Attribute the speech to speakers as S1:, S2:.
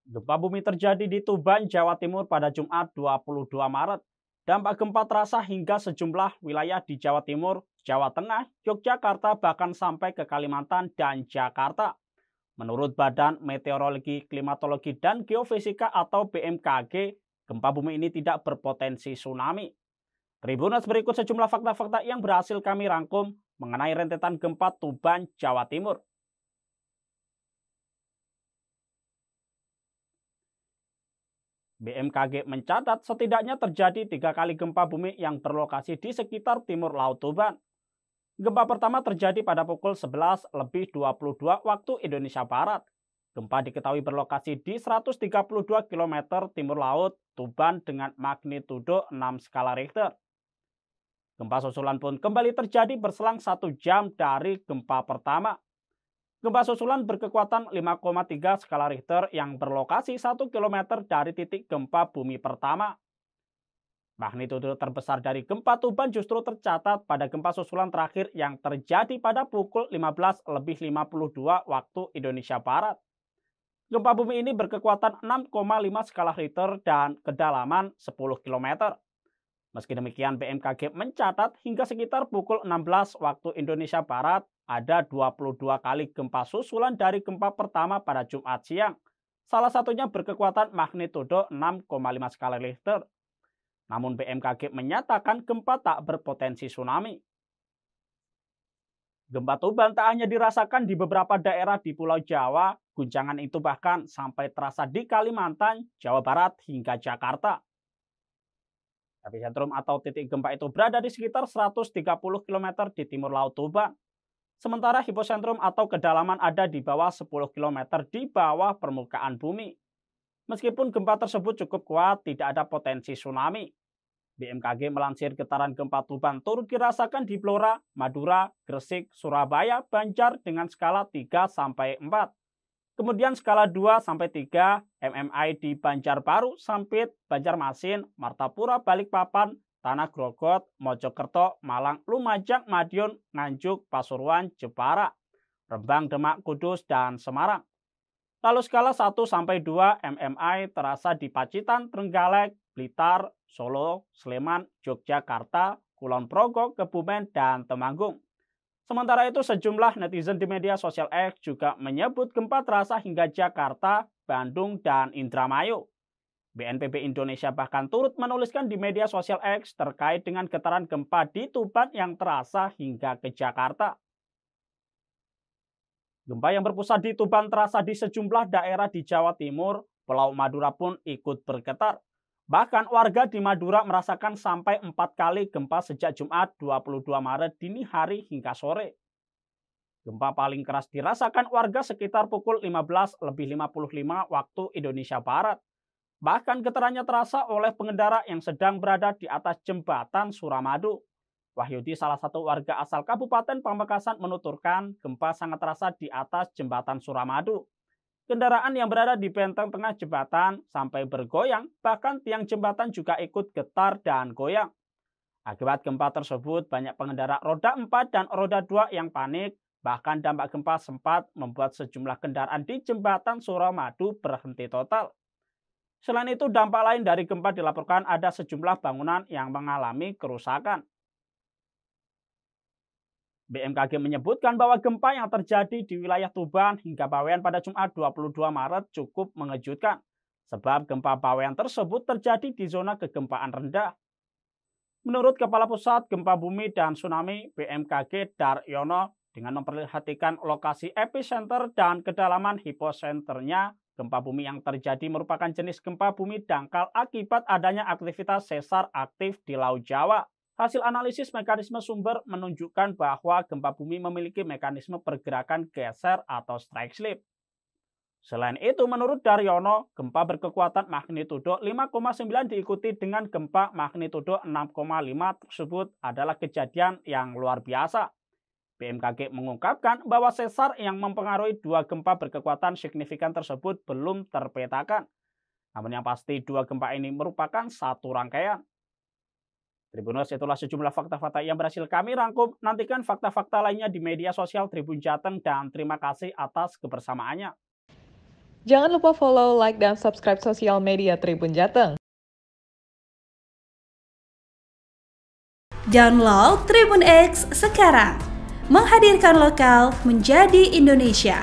S1: Gempa bumi terjadi di Tuban, Jawa Timur pada Jumat 22 Maret. Dampak gempa terasa hingga sejumlah wilayah di Jawa Timur, Jawa Tengah, Yogyakarta, bahkan sampai ke Kalimantan dan Jakarta. Menurut Badan Meteorologi, Klimatologi, dan Geofisika atau BMKG, gempa bumi ini tidak berpotensi tsunami. Tribuners, berikut sejumlah fakta-fakta yang berhasil kami rangkum mengenai rentetan gempa Tuban, Jawa Timur. BMKG mencatat setidaknya terjadi 3 kali gempa bumi yang berlokasi di sekitar timur Laut Tuban. Gempa pertama terjadi pada pukul 11:22 waktu Indonesia Barat. Gempa diketahui berlokasi di 132 km timur laut Tuban dengan magnitudo 6 skala Richter. Gempa susulan pun kembali terjadi berselang 1 jam dari gempa pertama. Gempa susulan berkekuatan 5,3 skala Richter yang berlokasi 1 km dari titik gempa bumi pertama. Magnitudo terbesar dari gempa Tuban justru tercatat pada gempa susulan terakhir yang terjadi pada pukul 15:52 waktu Indonesia Barat. Gempa bumi ini berkekuatan 6,5 skala Richter dan kedalaman 10 km. Meski demikian, BMKG mencatat hingga sekitar pukul 16 waktu Indonesia Barat ada 22 kali gempa susulan dari gempa pertama pada Jumat siang. Salah satunya berkekuatan magnitudo 6,5 skala Richter. Namun BMKG menyatakan gempa tak berpotensi tsunami. Gempa Tuban tak hanya dirasakan di beberapa daerah di Pulau Jawa, guncangan itu bahkan sampai terasa di Kalimantan, Jawa Barat, hingga Jakarta. Epicentrum atau titik gempa itu berada di sekitar 130 km di timur Laut Tuban. Sementara hipocentrum atau kedalaman ada di bawah 10 km di bawah permukaan bumi. Meskipun gempa tersebut cukup kuat, tidak ada potensi tsunami. BMKG melansir getaran gempa Tuban turut dirasakan di Blora, Madura, Gresik, Surabaya, Banjar dengan skala 3-4. Kemudian skala 2-3 MMI di Banjarbaru, Sampit, Banjarmasin, Martapura, Balikpapan, Tanah Grogot, Mojokerto, Malang, Lumajang, Madiun, Nganjuk, Pasuruan, Jepara, Rembang, Demak, Kudus, dan Semarang. Lalu skala 1-2 MMI terasa di Pacitan, Trenggalek, Blitar, Solo, Sleman, Yogyakarta, Kulon Progo, Kebumen, dan Temanggung. Sementara itu, sejumlah netizen di media sosial X juga menyebut gempa terasa hingga Jakarta, Bandung, dan Indramayu. BNPB Indonesia bahkan turut menuliskan di media sosial X terkait dengan getaran gempa di Tuban yang terasa hingga ke Jakarta. Gempa yang berpusat di Tuban terasa di sejumlah daerah di Jawa Timur, Pulau Madura pun ikut bergetar. Bahkan warga di Madura merasakan sampai 4 kali gempa sejak Jumat 22 Maret dini hari hingga sore. Gempa paling keras dirasakan warga sekitar pukul 15:55 waktu Indonesia Barat. Bahkan getarannya terasa oleh pengendara yang sedang berada di atas jembatan Suramadu. Wahyudi, salah satu warga asal Kabupaten Pamekasan, menuturkan gempa sangat terasa di atas jembatan Suramadu. Kendaraan yang berada di benteng tengah jembatan sampai bergoyang, bahkan tiang jembatan juga ikut getar dan goyang. Akibat gempa tersebut, banyak pengendara roda 4 dan roda 2 yang panik, bahkan dampak gempa sempat membuat sejumlah kendaraan di jembatan Suramadu berhenti total. Selain itu, dampak lain dari gempa dilaporkan ada sejumlah bangunan yang mengalami kerusakan. BMKG menyebutkan bahwa gempa yang terjadi di wilayah Tuban hingga Bawean pada Jumat 22 Maret cukup mengejutkan, sebab gempa Bawean tersebut terjadi di zona kegempaan rendah. Menurut Kepala Pusat Gempa Bumi dan Tsunami BMKG Daryono, dengan memperhatikan lokasi epicenter dan kedalaman hiposenternya, gempa bumi yang terjadi merupakan jenis gempa bumi dangkal akibat adanya aktivitas sesar aktif di Laut Jawa. Hasil analisis mekanisme sumber menunjukkan bahwa gempa bumi memiliki mekanisme pergerakan geser atau strike slip. Selain itu, menurut Daryono, gempa berkekuatan magnitudo 5,9 diikuti dengan gempa magnitudo 6,5 tersebut adalah kejadian yang luar biasa. BMKG mengungkapkan bahwa sesar yang mempengaruhi 2 gempa berkekuatan signifikan tersebut belum terpetakan. Namun yang pasti 2 gempa ini merupakan satu rangkaian. Tribuners, itulah sejumlah fakta-fakta yang berhasil kami rangkum. Nantikan fakta-fakta lainnya di media sosial Tribun Jateng dan terima kasih atas kebersamaannya.
S2: Jangan lupa follow, like, dan subscribe sosial media Tribun Jateng.
S3: Download Tribun X sekarang, menghadirkan lokal menjadi Indonesia.